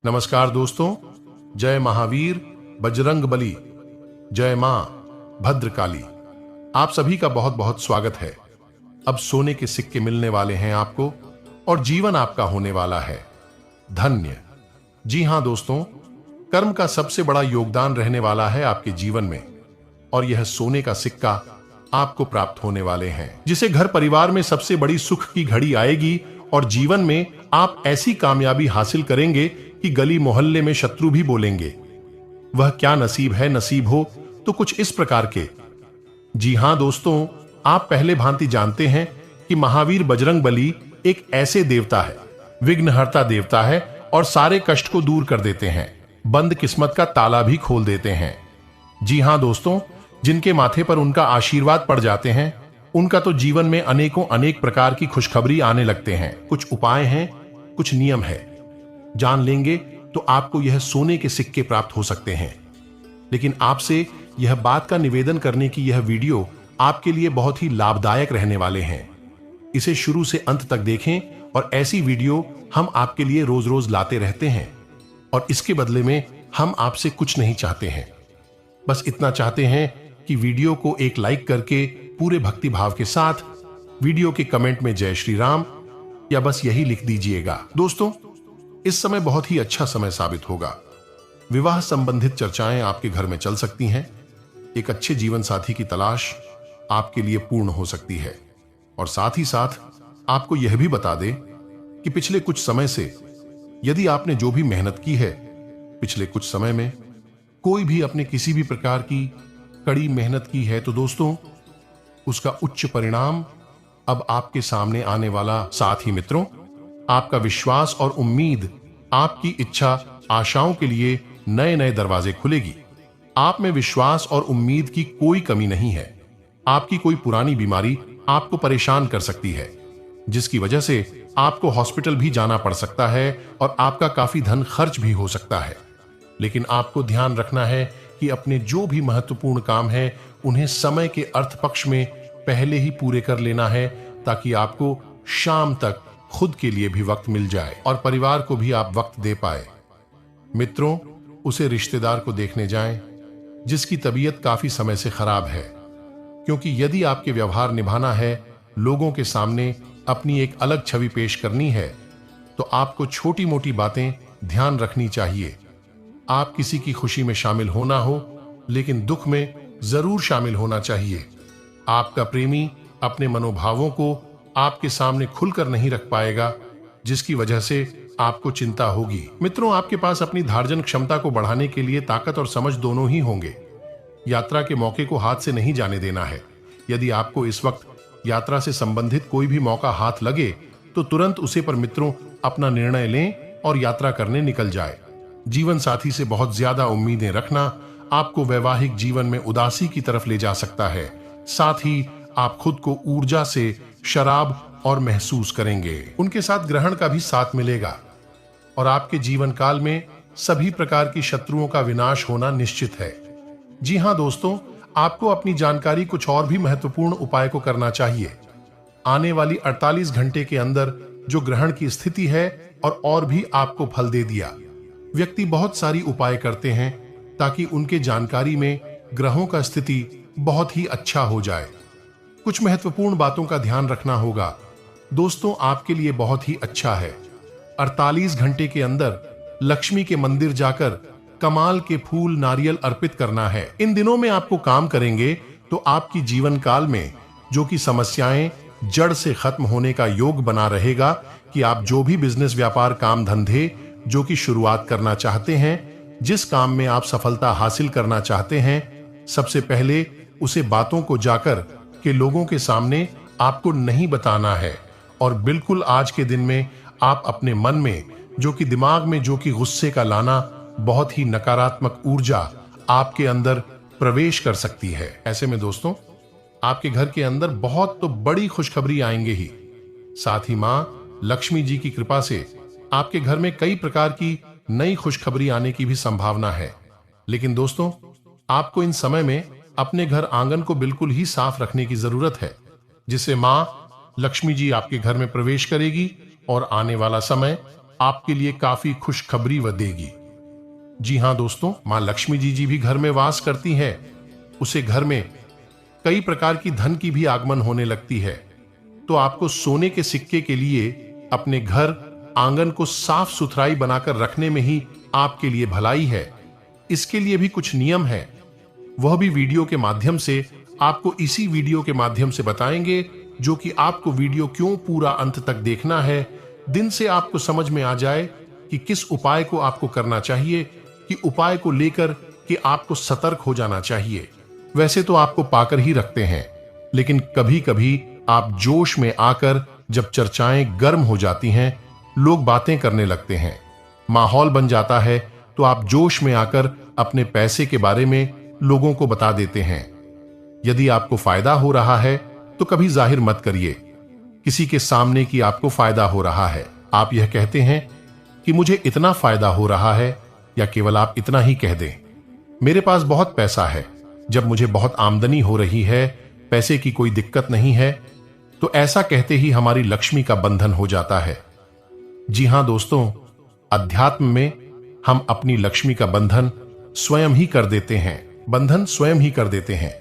नमस्कार दोस्तों, जय महावीर बजरंग बली, जय मां भद्रकाली। आप सभी का बहुत बहुत स्वागत है। अब सोने के सिक्के मिलने वाले हैं आपको और जीवन आपका होने वाला है धन्य। जी हां दोस्तों, कर्म का सबसे बड़ा योगदान रहने वाला है आपके जीवन में और यह सोने का सिक्का आपको प्राप्त होने वाले हैं, जिसे घर परिवार में सबसे बड़ी सुख की घड़ी आएगी और जीवन में आप ऐसी कामयाबी हासिल करेंगे कि गली मोहल्ले में शत्रु भी बोलेंगे, वह क्या नसीब है, नसीब हो तो कुछ इस प्रकार के। जी हां दोस्तों, आप पहले भांति जानते हैं कि महावीर बजरंग बली एक ऐसे देवता है, विघ्नहर्ता देवता है और सारे कष्ट को दूर कर देते हैं, बंद किस्मत का ताला भी खोल देते हैं। जी हां दोस्तों, जिनके माथे पर उनका आशीर्वाद पड़ जाते हैं उनका तो जीवन में अनेकों अनेक प्रकार की खुशखबरी आने लगते हैं। कुछ उपाय हैं, कुछ नियम है, जान लेंगे तो आपको यह सोने के सिक्के प्राप्त हो सकते हैं। लेकिन आपसे यह बात का निवेदन करने की यह वीडियो आपके लिए बहुत ही लाभदायक रहने वाले हैं। इसे शुरू से अंत तक देखें और ऐसी वीडियो हम आपके लिए रोज रोज लाते रहते हैं और इसके बदले में हम आपसे कुछ नहीं चाहते हैं, बस इतना चाहते हैं कि वीडियो को एक लाइक करके पूरे भक्ति भाव के साथ वीडियो के कमेंट में जय श्री राम या बस यही लिख दीजिएगा। दोस्तों, इस समय बहुत ही अच्छा समय साबित होगा। विवाह संबंधित चर्चाएं आपके घर में चल सकती हैं। एक अच्छे जीवन साथी की तलाश आपके लिए पूर्ण हो सकती है और साथ ही साथ आपको यह भी बता दें कि पिछले कुछ समय से यदि आपने जो भी मेहनत की है, पिछले कुछ समय में कोई भी अपने किसी भी प्रकार की कड़ी मेहनत की है, तो दोस्तों उसका उच्च परिणाम अब आपके सामने आने वाला। साथ ही मित्रों, आपका विश्वास और उम्मीद, आपकी इच्छा आशाओं के लिए नए नए दरवाजे खुलेगी। आप में विश्वास और उम्मीद की कोई कमी नहीं है। आपकी कोई पुरानी बीमारी आपको परेशान कर सकती है, जिसकी वजह से आपको हॉस्पिटल भी जाना पड़ सकता है और आपका काफी धन खर्च भी हो सकता है। लेकिन आपको ध्यान रखना है कि अपने जो भी महत्वपूर्ण काम है उन्हें समय के अर्थ पक्ष में पहले ही पूरे कर लेना है, ताकि आपको शाम तक खुद के लिए भी वक्त मिल जाए और परिवार को भी आप वक्त दे पाए। मित्रों, उसे रिश्तेदार को देखने जाएं जिसकी तबीयत काफी समय से खराब है, क्योंकि यदि आपके व्यवहार निभाना है, लोगों के सामने अपनी एक अलग छवि पेश करनी है, तो आपको छोटी मोटी बातें ध्यान रखनी चाहिए। आप किसी की खुशी में शामिल होना हो, लेकिन दुख में जरूर शामिल होना चाहिए। आपका प्रेमी अपने मनोभावों को आपके सामने खुलकर नहीं रख पाएगा, जिसकी वजह से आपको चिंता होगी। मित्रों, आपके पास अपनी धार्जन क्षमता को बढ़ाने के लिए ताकत और समझ दोनों ही होंगे। यात्रा के मौके को हाथ से नहीं जाने देना है। यदि आपको इस वक्त यात्रा से संबंधित कोई भी मौका हाथ लगे तो तुरंत उसे पर मित्रों अपना निर्णय लें और यात्रा करने निकल जाए। जीवन साथी से बहुत ज्यादा उम्मीदें रखना आपको वैवाहिक जीवन में उदासी की तरफ ले जा सकता है। साथ ही आप खुद को ऊर्जा से शराब और महसूस करेंगे। उनके साथ ग्रहण का भी साथ मिलेगा और आपके जीवन काल में सभी प्रकार की शत्रुओं का विनाश होना निश्चित है। जी हां दोस्तों, आपको अपनी जानकारी कुछ और भी महत्वपूर्ण उपाय को करना चाहिए। आने वाली 48 घंटे के अंदर जो ग्रहण की स्थिति है और भी आपको फल दे दिया। व्यक्ति बहुत सारी उपाय करते हैं ताकि उनके जानकारी में ग्रहों का स्थिति बहुत ही अच्छा हो जाए। कुछ महत्वपूर्ण बातों का ध्यान रखना होगा। दोस्तों, आपके लिए बहुत ही अच्छा है 48 घंटे के अंदर लक्ष्मी के मंदिर जाकर कमाल के फूल नारियल अर्पित करना है। इन दिनों में आपको काम करेंगे तो आपकी जीवन काल में जो कि समस्याएं जड़ से खत्म होने का योग बना रहेगा कि आप जो भी बिजनेस, व्यापार, काम धंधे जो कि शुरुआत करना चाहते हैं, जिस काम में आप सफलता हासिल करना चाहते हैं, सबसे पहले उसे बातों को जाकर के लोगों के सामने आपको नहीं बताना है और बिल्कुल आज के दिन में आप अपने मन में जो कि दिमाग में जो कि गुस्से का लाना, बहुत ही नकारात्मक ऊर्जा आपके अंदर प्रवेश कर सकती है। ऐसे में दोस्तों, आपके घर के अंदर बहुत तो बड़ी खुशखबरी आएंगे ही। साथ ही मां लक्ष्मी जी की कृपा से आपके घर में कई प्रकार की नई खुशखबरी आने की भी संभावना है। लेकिन दोस्तों, आपको इन समय में अपने घर आंगन को बिल्कुल ही साफ रखने की जरूरत है, जिससे मां लक्ष्मी जी आपके घर में प्रवेश करेगी और आने वाला समय आपके लिए काफी खुशखबरी व देगी। जी हां दोस्तों, मां लक्ष्मी जी भी घर में वास करती है। उसे घर में कई प्रकार की धन की भी आगमन होने लगती है। तो आपको सोने के सिक्के के लिए अपने घर आंगन को साफ सुथराई बनाकर रखने में ही आपके लिए भलाई है। इसके लिए भी कुछ नियम है, वह भी वीडियो के माध्यम से आपको इसी वीडियो के माध्यम से बताएंगे, जो कि आपको वीडियो क्यों पूरा अंत तक देखना है। दिन से आपको समझ में आ जाए कि किस उपाय को आपको करना चाहिए, कि उपाय को लेकर कि आपको सतर्क हो जाना चाहिए। वैसे तो आपको पाकर ही रखते हैं, लेकिन कभी कभी आप जोश में आकर जब चर्चाएं गर्म हो जाती हैं, लोग बातें करने लगते हैं, माहौल बन जाता है, तो आप जोश में आकर अपने पैसे के बारे में लोगों को बता देते हैं। यदि आपको फायदा हो रहा है तो कभी जाहिर मत करिए किसी के सामने कि आपको फायदा हो रहा है। आप यह कहते हैं कि मुझे इतना फायदा हो रहा है, या केवल आप इतना ही कह दें, मेरे पास बहुत पैसा है। जब मुझे बहुत आमदनी हो रही है, पैसे की कोई दिक्कत नहीं है, तो ऐसा कहते ही हमारी लक्ष्मी का बंधन हो जाता है। जी हां दोस्तों, अध्यात्म में हम अपनी लक्ष्मी का बंधन स्वयं ही कर देते हैं। बंधन स्वयं ही कर देते हैं,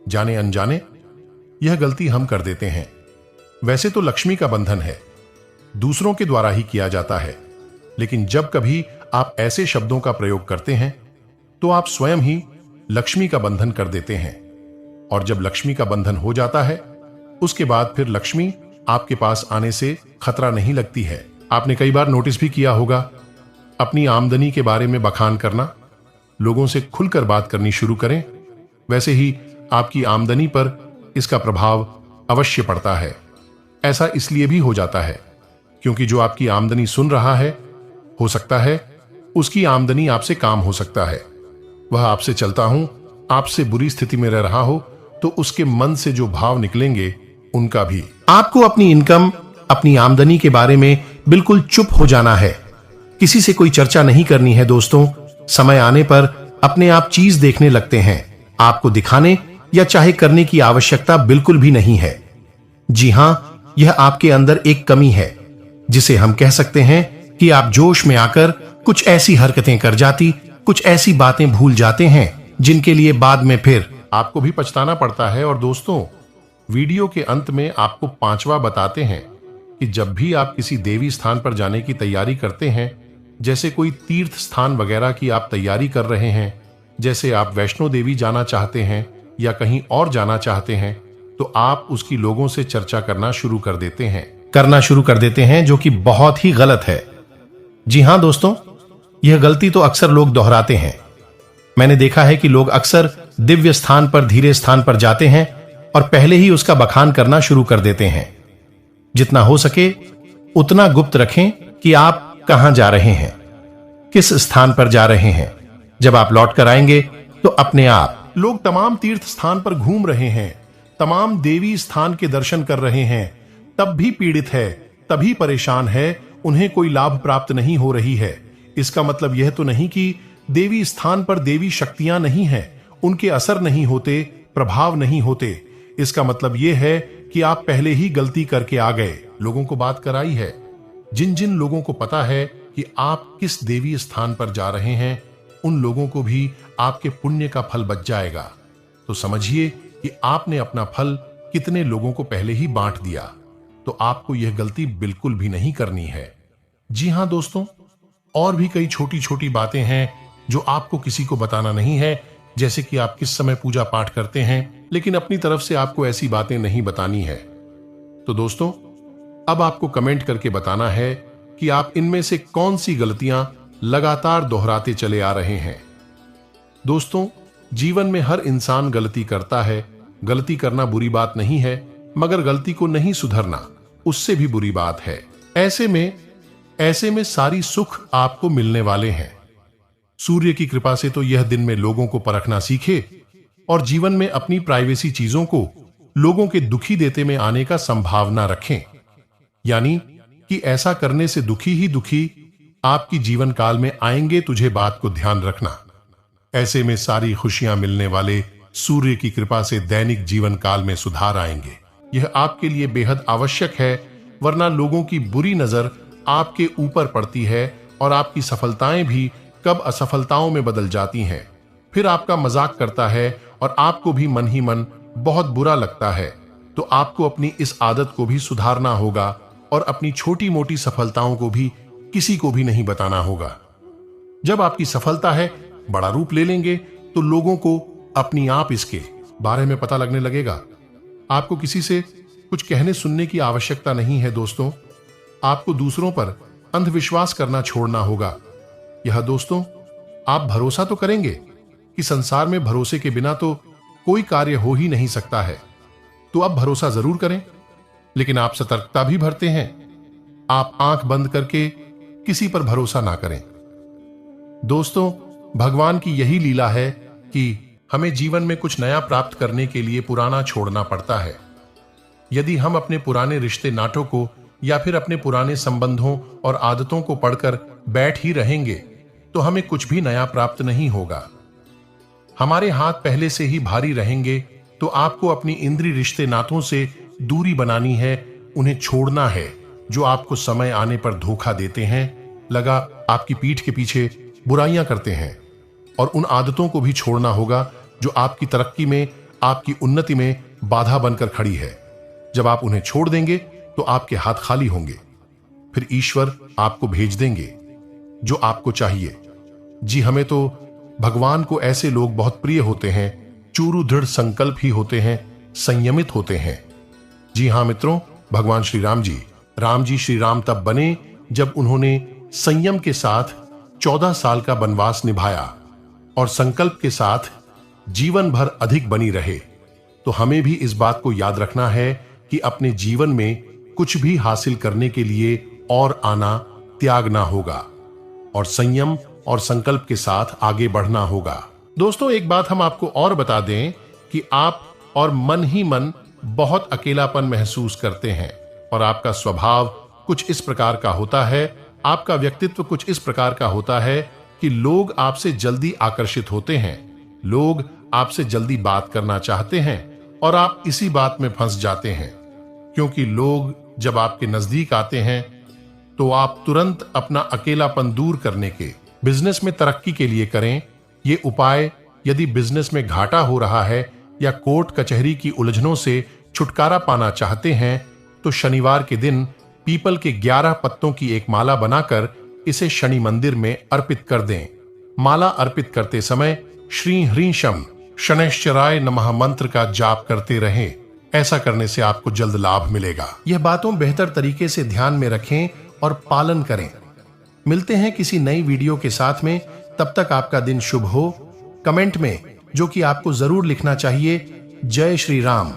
जाने अनजाने यह गलती हम कर देते हैं। वैसे तो लक्ष्मी का बंधन है, दूसरों के द्वारा ही किया जाता है, लेकिन जब कभी आप ऐसे शब्दों का प्रयोग करते हैं तो आप स्वयं ही लक्ष्मी का बंधन कर देते हैं। और जब लक्ष्मी का बंधन हो जाता है, उसके बाद फिर लक्ष्मी आपके पास आने से खतरा नहीं लगती है। आपने कई बार नोटिस भी किया होगा, अपनी आमदनी के बारे में बखान करना, लोगों से खुलकर बात करनी शुरू करें, वैसे ही आपकी आमदनी पर इसका प्रभाव अवश्य पड़ता है। ऐसा इसलिए भी हो जाता है क्योंकि जो आपकी आमदनी सुन रहा है, हो सकता है उसकी आमदनी आपसे काम हो सकता है। वह आपसे चलता हूं, आपसे बुरी स्थिति में रह रहा हो, तो उसके मन से जो भाव निकलेंगे उनका भी। आपको अपनी इनकम, अपनी आमदनी के बारे में बिल्कुल चुप हो जाना है, किसी से कोई चर्चा नहीं करनी है दोस्तों। समय आने पर अपने आप चीज देखने लगते हैं, आपको दिखाने या चाहे करने की आवश्यकता बिल्कुल भी नहीं है। जी हां, यह आपके अंदर एक कमी है, जिसे हम कह सकते हैं कि आप जोश में आकर कुछ ऐसी हरकतें कर जाती, कुछ ऐसी बातें भूल जाते हैं जिनके लिए बाद में फिर आपको भी पछताना पड़ता है। और दोस्तों, वीडियो के अंत में आपको पांचवा बताते हैं कि जब भी आप किसी देवी स्थान पर जाने की तैयारी करते हैं, जैसे कोई तीर्थ स्थान वगैरह की आप तैयारी कर रहे हैं, जैसे आप वैष्णो देवी जाना चाहते हैं या कहीं और जाना चाहते हैं, तो आप उसकी लोगों से चर्चा करना शुरू कर देते हैं, जो कि बहुत ही गलत है। जी हां दोस्तों, यह गलती तो अक्सर लोग दोहराते हैं। मैंने देखा है कि लोग अक्सर दिव्य स्थान पर, धीरे स्थान पर जाते हैं और पहले ही उसका बखान करना शुरू कर देते हैं। जितना हो सके उतना गुप्त रखें कि आप कहां जा रहे हैं, किस स्थान पर जा रहे हैं। जब आप लौट कर आएंगे तो अपने आप लोग तमाम तीर्थ स्थान पर घूम रहे हैं, तमाम देवी स्थान के दर्शन कर रहे हैं, तब भी पीड़ित है, तभी परेशान है, उन्हें कोई लाभ प्राप्त नहीं हो रही है। इसका मतलब यह तो नहीं कि देवी स्थान पर देवी शक्तियां नहीं हैं, उनके असर नहीं होते, प्रभाव नहीं होते। इसका मतलब यह है कि आप पहले ही गलती करके आ गए, लोगों को बात कराई है। जिन जिन लोगों को पता है कि आप किस देवी स्थान पर जा रहे हैं, उन लोगों को भी आपके पुण्य का फल बच जाएगा। तो समझिए कि आपने अपना फल कितने लोगों को पहले ही बांट दिया। तो आपको यह गलती बिल्कुल भी नहीं करनी है। जी हां दोस्तों, और भी कई छोटी छोटी बातें हैं जो आपको किसी को बताना नहीं है, जैसे कि आप किस समय पूजा पाठ करते हैं, लेकिन अपनी तरफ से आपको ऐसी बातें नहीं बतानी है। तो दोस्तों, अब आपको कमेंट करके बताना है कि आप इनमें से कौन सी गलतियां लगातार दोहराते चले आ रहे हैं। दोस्तों, जीवन में हर इंसान गलती करता है। गलती करना बुरी बात नहीं है, मगर गलती को नहीं सुधरना उससे भी बुरी बात है। ऐसे में सारी सुख आपको मिलने वाले हैं। सूर्य की कृपा से तो यह दिन में लोगों को परखना सीखे और जीवन में अपनी प्राइवेसी चीजों को लोगों के दुखी देते में आने का संभावना रखें। यानी कि ऐसा करने से दुखी ही दुखी आपकी जीवन काल में आएंगे, तुझे बात को ध्यान रखना। ऐसे में सारी खुशियां मिलने वाले सूर्य की कृपा से दैनिक जीवन काल में सुधार आएंगे। यह आपके लिए बेहद आवश्यक है, वरना लोगों की बुरी नजर आपके ऊपर पड़ती है और आपकी सफलताएं भी कब असफलताओं में बदल जाती हैं। फिर आपका मजाक करता है और आपको भी मन ही मन बहुत बुरा लगता है। तो आपको अपनी इस आदत को भी सुधारना होगा और अपनी छोटी मोटी सफलताओं को भी किसी को भी नहीं बताना होगा। जब आपकी सफलता है बड़ा रूप ले लेंगे तो लोगों को अपनी आप इसके बारे में पता लगने लगेगा। आपको किसी से कुछ कहने सुनने की आवश्यकता नहीं है दोस्तों। आपको दूसरों पर अंधविश्वास करना छोड़ना होगा। यह दोस्तों, आप भरोसा तो करेंगे कि संसार में भरोसे के बिना तो कोई कार्य हो ही नहीं सकता है। तो आप भरोसा जरूर करें, लेकिन आप सतर्कता भी बरतें हैं। आप आंख बंद करके किसी पर भरोसा ना करें। दोस्तों, भगवान की यही लीला है कि हमें जीवन में कुछ नया प्राप्त करने के लिए पुराना छोड़ना पड़ता है। यदि हम अपने पुराने रिश्ते नाटों को या फिर अपने पुराने संबंधों और आदतों को पढ़कर बैठ ही रहेंगे तो हमें कुछ भी नया प्राप्त नहीं होगा। हमारे हाथ पहले से ही भारी रहेंगे तो आपको अपनी इंद्रिय रिश्ते नातों से दूरी बनानी है, उन्हें छोड़ना है जो आपको समय आने पर धोखा देते हैं, लगा आपकी पीठ के पीछे बुराइयां करते हैं। और उन आदतों को भी छोड़ना होगा जो आपकी तरक्की में, आपकी उन्नति में बाधा बनकर खड़ी है। जब आप उन्हें छोड़ देंगे तो आपके हाथ खाली होंगे। फिर ईश्वर आपको भेज देंगे जो आपको चाहिए। जी, हमें तो भगवान को ऐसे लोग बहुत प्रिय होते हैं, चूरू दृढ़ संकल्प ही होते हैं, संयमित होते हैं। जी हां मित्रों, भगवान श्री राम जी श्री राम तब बने जब उन्होंने संयम के साथ 14 साल का वनवास निभाया और संकल्प के साथ जीवन भर अधिक बनी रहे। तो हमें भी इस बात को याद रखना है कि अपने जीवन में कुछ भी हासिल करने के लिए और आना त्यागना होगा और संयम और संकल्प के साथ आगे बढ़ना होगा। दोस्तों, एक बात हम आपको और बता दें कि आप और मन ही मन बहुत अकेलापन महसूस करते हैं और आपका स्वभाव कुछ इस प्रकार का होता है, आपका व्यक्तित्व कुछ इस प्रकार का होता है कि लोग आपसे जल्दी आकर्षित होते हैं, लोग आपसे जल्दी बात करना चाहते हैं और आप इसी बात में फंस जाते हैं। क्योंकि लोग जब आपके नजदीक आते हैं तो आप तुरंत अपना अकेलापन दूर करने के, बिजनेस में तरक्की के लिए करें ये उपाय। यदि बिजनेस में घाटा हो रहा है या कोर्ट कचहरी की उलझनों से छुटकारा पाना चाहते हैं तो शनिवार के दिन पीपल के 11 पत्तों की एक माला बनाकर इसे शनि मंदिर में अर्पित कर दें। माला अर्पित करते समय श्री ह्रीं शम शनैश्चराय नमः मंत्र का जाप करते रहें। ऐसा करने से आपको जल्द लाभ मिलेगा। यह बातों बेहतर तरीके से ध्यान में रखें और पालन करें। मिलते हैं किसी नई वीडियो के साथ में, तब तक आपका दिन शुभ हो। कमेंट में जो कि आपको जरूर लिखना चाहिए, जय श्री राम।